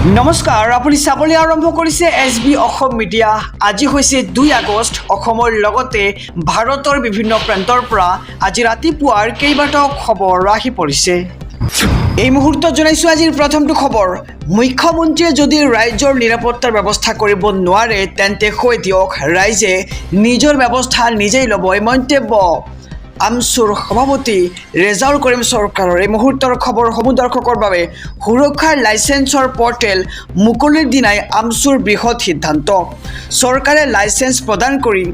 নমস্কাৰ, আপুনি চাবলৈ আৰম্ভ কৰিছে SB অসম মিডিয়া। আজি হৈছে 2 আগষ্ট। অসমৰ লগতে ভাৰতৰ বিভিন্ন প্ৰান্তৰ পৰা আজি ৰাতিপুৱাৰ কেইবাটাও খবৰ আহি পৰিছে। এই মুহূৰ্তত জনাইছো আজিৰ প্ৰথমটো খবৰ। মুখ্যমন্ত্ৰীয়ে যদি ৰাজ্যৰ নিৰাপত্তাৰ ব্যৱস্থা কৰিব নোৱাৰে তেন্তে কৈ দিয়ক ৰাইজে নিজৰ ব্যৱস্থা নিজেই ল'ব। এই মন্তব্য আমছুৰ সভাপতি ৰেজাউল কৰিম চৰকাৰৰ। এই মুহূৰ্তৰ খবৰসমূহ দৰ্শকৰ বাবে সুৰক্ষাৰ লাইচেন্সৰ পৰ্টেল মুকলিৰ দিনাই আমছুৰ বৃহৎ সিদ্ধান্ত। চৰকাৰে লাইচেন্স প্ৰদান কৰি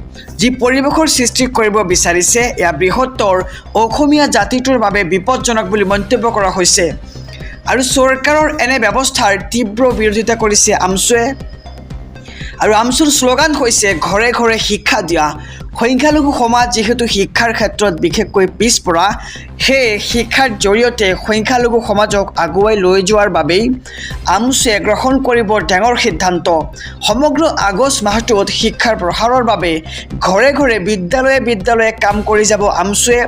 যি পৰিৱেশৰ সৃষ্টি কৰিব বিচাৰিছে এয়া বৃহত্তৰ অসমীয়া জাতিটোৰ বাবে বিপদজনক বুলি মন্তব্য কৰা হৈছে। আৰু চৰকাৰৰ এনে ব্যৱস্থাৰ তীব্ৰ বিৰোধিতা কৰিছে আমছুৱে। আৰু আমছুৰ শ্লোগান হৈছে ঘৰে ঘৰে শিক্ষা দিয়া। সংখ্যালঘু সমাজ যিহেতু শিক্ষাৰ ক্ষেত্ৰত বিশেষকৈ পিছপৰা, সেয়ে শিক্ষাৰ জৰিয়তে সংখ্যালঘু সমাজক আগুৱাই লৈ যোৱাৰ বাবেই আমছুৱে গ্ৰহণ কৰিব ডাঙৰ সিদ্ধান্ত। সমগ্ৰ আগষ্ট মাহটোত শিক্ষাৰ প্ৰসাৰৰ বাবে ঘৰে ঘৰে বিদ্যালয়ে কাম কৰি যাব আমছুৱে।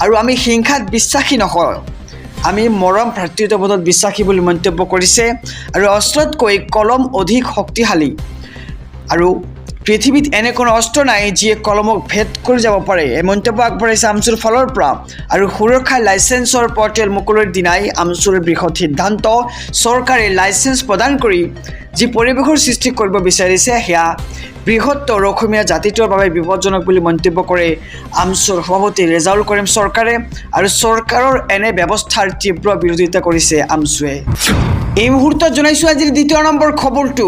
আৰু আমি হিংসাত বিশ্বাসী নহয়, আমি মৰম ভাতৃত্ববোধত বিশ্বাসী বুলি মন্তব্য কৰিছে। আৰু অস্ত্ৰতকৈ কলম অধিক শক্তিশালী আৰু পৃথিৱীত এনে কোনো অস্ত্ৰ নাই যিয়ে কলমক ভেদ কৰি যাব পাৰে। এই মন্তব্য আগবঢ়াইছে আমছুৰ ফালৰ পৰা। আৰু সুৰক্ষা লাইচেন্সৰ পৰ্টেল মুকলিৰ দিনাই আমছুৰ বৃহৎ সিদ্ধান্ত। চৰকাৰে লাইচেন্স প্ৰদান কৰি যি পৰিৱেশৰ সৃষ্টি কৰিব বিচাৰিছে সেয়া বৃহত্তৰ অসমীয়া জাতিটোৰ বাবে বিপদজনক বুলি মন্তব্য কৰে আমছুৰ সভাপতি ৰেজাউল কৰিম চৰকাৰে। আৰু চৰকাৰৰ এনে ব্যৱস্থাৰ তীব্ৰ বিৰোধিতা কৰিছে আমছুৱে। এই মুহূৰ্তত জনাইছো আজিৰ 2 নম্বৰ খবৰটো।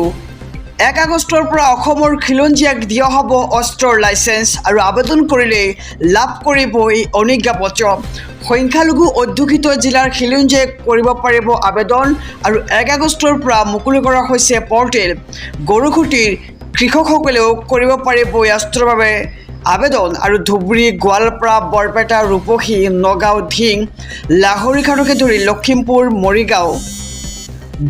1 আগষ্টৰ পৰা অসমৰ খিলঞ্জীয়াক দিয়া হ'ব অস্ত্ৰৰ লাইচেন্স। আৰু আবেদন কৰিলে লাভ কৰিব এই অনুজ্ঞাপত্ৰ। সংখ্যালঘু অধ্যুষিত জিলাৰ খিলঞ্জীয়াই কৰিব পাৰিব আবেদন। আৰু 1 আগষ্টৰ পৰা মুকলি কৰা হৈছে পৰ্টেল। গৰুখুটিৰ কৃষকসকলেও কৰিব পাৰিব এই অস্ত্ৰৰ বাবে আবেদন। আৰু ধুবুৰী, গোৱালপাৰা, বৰপেটা, ৰূপসী, নগাঁও, ধিং, লাহৰীঘাটকে ধৰি লখিমপুৰ, মৰিগাঁও,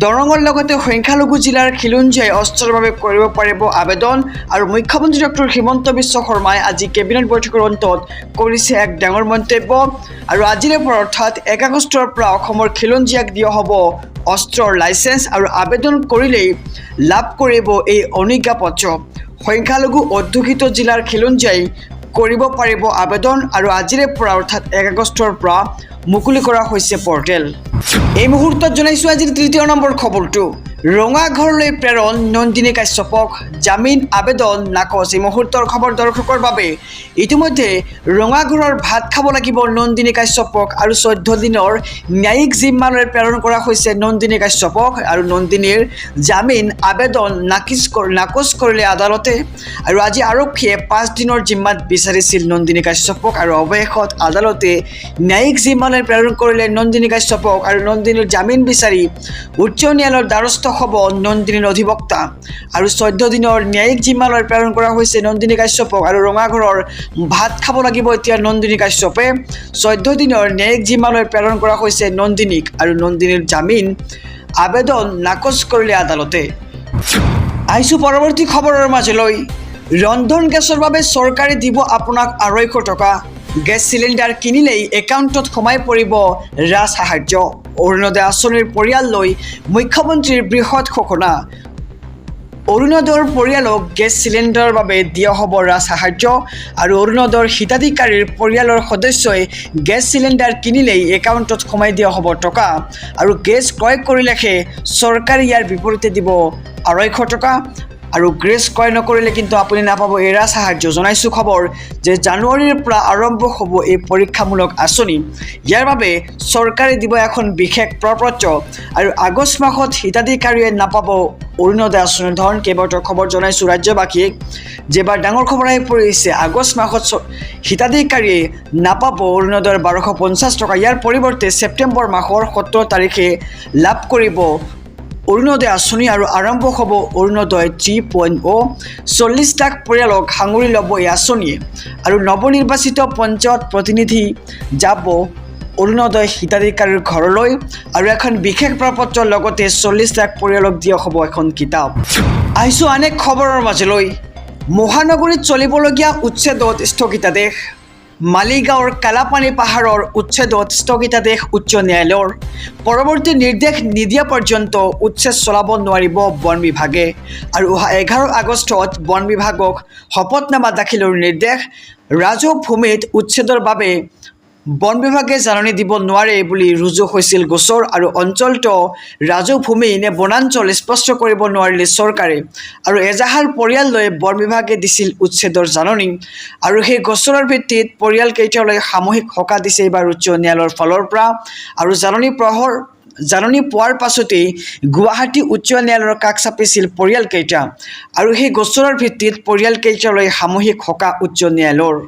দৰঙৰ লগতে সংখ্যালঘু জিলাৰ খিলঞ্জীয়াই অস্ত্ৰৰ বাবে কৰিব পাৰিব আবেদন। আৰু মুখ্যমন্ত্ৰী ডক্টৰ হিমন্ত বিশ্ব শৰ্মাই আজি কেবিনেট বৈঠকৰ অন্তত কৰিছে এক ডাঙৰ মন্তব্য। আৰু আজিৰে পৰা অৰ্থাৎ 1 আগষ্টৰ পৰা অসমৰ খিলঞ্জীয়াক দিয়া হ'ব অস্ত্ৰৰ লাইচেন্স। আৰু আবেদন কৰিলেই লাভ কৰিব এই অনুজ্ঞাপত্ৰ। সংখ্যালঘু অধ্যুষিত জিলাৰ খিলঞ্জীয়াই কৰিব পাৰিব আবেদন। আৰু আজিৰে পৰা অৰ্থাৎ 1 আগষ্টৰ পৰা মুকলি কৰা হৈছে পৰ্টেল। এই মুহূৰ্তত জনাইছো আজিৰ 3 নম্বৰ খবৰটো। ৰঙাঘৰলৈ প্ৰেৰণ নন্দিনী কাশ্যপক, জামিন আবেদন নাকচ। এই মুহূৰ্তৰ খবৰ দৰ্শকৰ বাবে। ইতিমধ্যে ৰঙাঘৰৰ ভাত খাব লাগিব নন্দিনী কাশ্যপক। আৰু 14 দিনৰ ন্যায়িক জিম্মালৈ প্ৰেৰণ কৰা হৈছে নন্দিনী কাশ্যপক। আৰু নন্দিনীৰ জামিন আবেদন নাকচ কৰিলে আদালতে। আৰু আজি আৰক্ষীয়ে 5 দিনৰ জিম্মাত বিচাৰিছিল নন্দিনী কাশ্যপক। আৰু অৱশেষত আদালতে ন্যায়িক জিম্মালৈ প্ৰেৰণ কৰিলে নন্দিনী কাশ্যপক। আৰু নন্দিনীৰ জামিন বিচাৰি উচ্চ ন্যায়ালয়ৰ দ্বাৰস্থ হ'ব নন্দিনীৰ অধিবক্তা। আৰু 14 দিনৰ ন্যায়িক জিম্মালৈ প্ৰেৰণ কৰা হৈছে নন্দিনী কাশ্যপক। আৰু ৰঙাঘৰৰ ভাত খাব লাগিব এতিয়া নন্দিনী কাশ্যপে। 14 দিনৰ ন্যায়িক জিম্মালৈ প্ৰেৰণ কৰা হৈছে নন্দিনীক। আৰু নন্দিনীৰ জামিন আবেদন নাকচ কৰিলে আদালতে। আহিছোঁ পৰৱৰ্তী খবৰৰ মাজলৈ। ৰন্ধন গেছৰ বাবে চৰকাৰে দিব আপোনাক 250 টকা। গেছ চিলিণ্ডাৰ কিনিলেই একাউণ্টত সোমাই পৰিব ৰাজসাহাৰ্য। অৰুণোদয় আঁচনিৰ পৰিয়াললৈ মুখ্যমন্ত্ৰীৰ বৃহৎ ঘোষণা। অৰুণোদয়ৰ পৰিয়ালক গেছ চিলিণ্ডাৰৰ বাবে দিয়া হ'ব ৰাজসাহাৰ্য। আৰু অৰুণোদয়ৰ হিতাধিকাৰীৰ পৰিয়ালৰ সদস্যই গেছ চিলিণ্ডাৰ কিনিলেই একাউণ্টত সোমাই দিয়া হ'ব টকা। আৰু গেছ ক্ৰয় কৰিলেহে চৰকাৰে ইয়াৰ বিপৰীতে দিব 250 টকা। আৰু গেছ ক্ৰয় নকৰিলে কিন্তু আপুনি নাপাব এই ৰাজসাহাৰ্য। জনাইছোঁ খবৰ যে জানুৱাৰীৰ পৰা আৰম্ভ হ'ব এই পৰীক্ষামূলক আঁচনি। ইয়াৰ বাবে চৰকাৰে দিব এখন বিশেষ প্ৰপত্ৰ। আৰু আগষ্ট মাহত হিতাধিকাৰীয়ে নাপাব অৰুণোদয় আঁচনিৰ ধন। কেইবাটাও খবৰ জনাইছোঁ ৰাজ্যবাসীক। যেবাৰ ডাঙৰ খবৰ আহি পৰিছে, আগষ্ট মাহত হিতাধিকাৰীয়ে নাপাব অৰুণোদয়ৰ 1250 টকা। ইয়াৰ পৰিৱৰ্তে ছেপ্টেম্বৰ মাহৰ 17 তাৰিখে লাভ কৰিব অৰুণোদয় আঁচনি। আৰু আৰম্ভ হ'ব অৰুণোদয় 3.0। 40 লাখ পৰিয়ালক সাঙুৰি ল'ব এই আঁচনিয়ে। আৰু নৱনিৰ্বাচিত পঞ্চায়ত প্ৰতিনিধি যাব অৰুণোদয় হিতাধিকাৰীৰ ঘৰলৈ। আৰু এখন বিশেষ প্ৰপত্ৰৰ লগতে 40 লাখ পৰিয়ালক দিয়া হ'ব এখন কিতাপ। আহিছোঁ আন এক খবৰৰ মাজলৈ। মহানগৰীত চলিবলগীয়া উচ্ছেদত স্থগিতাদেশ। মালিগাঁৱৰ কালাপানী পাহাৰৰ উচ্ছেদত স্থগিতাদেশ উচ্চ ন্যায়ালয়ৰ পৰৱৰ্তী নিৰ্দেশ নিদিয়া পৰ্যন্ত উচ্ছেদ চলাব নোৱাৰিব বন বিভাগে আৰু অহা 11 আগষ্টত বন বিভাগক শপতনামা দাখিলৰ নিৰ্দেশ ৰাজহ ভূমিত উচ্ছেদৰ বাবে বন বিভাগে জাননী দিব নোৱাৰে বুলি ৰুজু হৈছিল গোচৰ আৰু অঞ্চলটো ৰাজহ ভূমি নে বনাঞ্চল স্পষ্ট কৰিব নোৱাৰিলে চৰকাৰে আৰু এজাহাৰ পৰিয়াল লৈ বন বিভাগে দিছিল উচ্ছেদৰ জাননী আৰু সেই গোচৰৰ ভিত্তিত পৰিয়াল কেইটালৈ সামূহিক হকা দিছে এইবাৰ উচ্চ ন্যায়ালয়ৰ ফালৰ পৰা আৰু জাননী পোৱাৰ পাছতেই গুৱাহাটী উচ্চ ন্যায়ালয়ৰ কাষ চাপিছিল পৰিয়াল কেইটা আৰু সেই গোচৰৰ ভিত্তিত পৰিয়াল কেইটালৈ সামূহিক হকা উচ্চ ন্যায়ালয়ৰ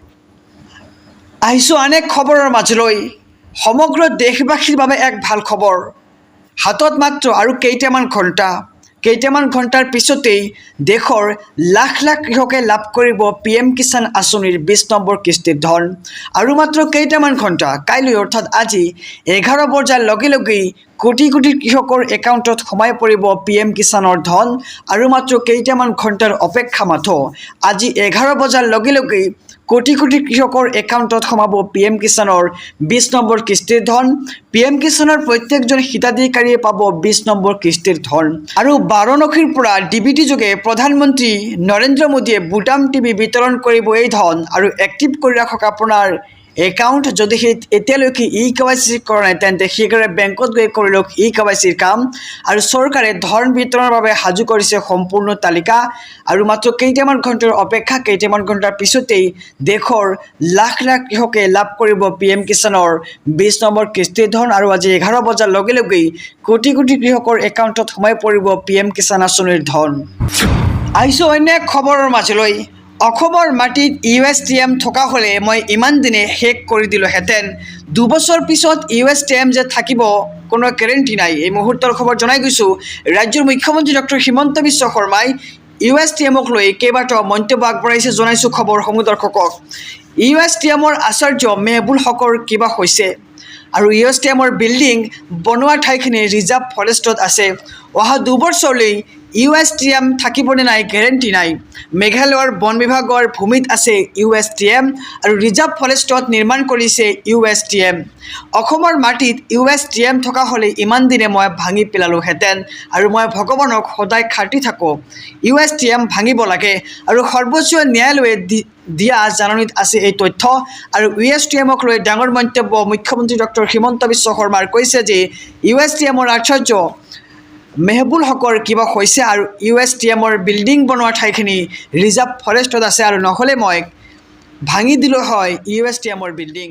আহিছোঁ আন এক খবৰৰ মাজলৈ সমগ্ৰ দেশবাসীৰ বাবে এক ভাল খবৰ হাতত মাত্ৰ আৰু কেইটামান ঘণ্টাৰ পিছতেই দেশৰ লাখ লাখ কৃষকে লাভ কৰিব PM কিষাণ আঁচনিৰ 20 নম্বৰ কিস্তিৰ ধন আৰু মাত্ৰ কেইটামান ঘণ্টা কাইলৈ অৰ্থাৎ আজি 11 বজাৰ লগে লগেই কোটি কোটি কৃষকৰ একাউণ্টত সোমাই পৰিব PM কিষাণৰ ধন আৰু মাত্ৰ কেইটামান ঘণ্টাৰ অপেক্ষা মাথো আজি 11 বজাৰ লগে লগেই কোটি কোটি কৃষকৰ একাউণ্টত সোমাব PM কিষাণৰ 20 নম্বৰ কিস্তিৰ ধন PM কিষাণৰ প্ৰত্যেকজন হিতাধিকাৰীয়ে পাব 20 নম্বৰ কিস্তিৰ ধন আৰু 12 নখিৰ পৰা DBT যোগে প্ৰধানমন্ত্ৰী নৰেন্দ্ৰ মোদীয়ে বুটাম টিভি বিতৰণ কৰিব এই ধন আৰু এক্টিভ কৰি ৰাখক আপোনাৰ একাউণ্ট যদি এতিয়ালৈকে KYC কৰা নাই তেন্তে শীঘ্ৰে বেংকত গৈ কৰি লওক KYCৰ কাম আৰু চৰকাৰে ধন বিতৰণৰ বাবে সাজু কৰিছে সম্পূৰ্ণ তালিকা আৰু মাত্ৰ কেইটামান ঘণ্টাৰ অপেক্ষা কেইটামান ঘণ্টাৰ পিছতেই দেশৰ লাখ লাখ কৃষকে লাভ কৰিব PM কিষাণৰ 20 নম্বৰ কিস্তিৰ ধন আৰু আজি 11 বজাৰ লগে লগেই কোটি কোটি কৃষকৰ একাউণ্টত সোমাই পৰিব PM কিষাণ আঁচনিৰ ধন আহিছোঁ অন্য এক খবৰৰ মাজলৈ অসমৰ মাটিত USTM থকা হ'লে মই ইমান দিনে শেষ কৰি দিলোহেঁতেন 2 বছৰ পিছত USTM যে থাকিব কোনো গেৰেণ্টি নাই এই মুহূৰ্তৰ খবৰ জনাই গৈছোঁ ৰাজ্যৰ মুখ্যমন্ত্ৰী ডক্টৰ হিমন্ত বিশ্ব শৰ্মাই USTMক লৈ কেইবাটাও মন্তব্য আগবঢ়াইছে জনাইছোঁ খবৰসমূহ দৰ্শকক USTMৰ আচাৰ্য মেহবুল হকৰ কিবা হৈছে আৰু USTMৰ বিল্ডিং বনোৱা ঠাইখিনি ৰিজাৰ্ভ ফৰেষ্টত আছে অহা 2 বছৰলৈ USTM থাকিবনে নাই গেৰেণ্টি নাই মেঘালয়ৰ বন বিভাগৰ ভূমিত আছে USTM আৰু ৰিজাৰ্ভ ফৰেষ্টত নিৰ্মাণ কৰিছে USTM অসমৰ মাটিত USTM থকা হ'লে ইমান দিনে মই ভাঙি পেলালোহেঁতেন আৰু মই ভগৱানক সদায় খাটি থাকোঁ USTM ভাঙিব লাগে আৰু সৰ্বোচ্চ ন্যায়ালয়ে দিয়া জাননীত আছে এই তথ্য আৰু USTMক লৈ ডাঙৰ মন্তব্য মুখ্যমন্ত্ৰী ডক্টৰ হিমন্ত বিশ্ব শৰ্মাৰ কৈছে যে USTMৰ আচাৰ্য মেহবুল হকৰ কিবা হৈছে আৰু USTMৰ বিল্ডিং বনোৱা ঠাইখিনি ৰিজাৰ্ভ ফৰেষ্টত আছে আৰু নহ'লে মই ভাঙি দিলোঁ হয় USTMৰ বিল্ডিং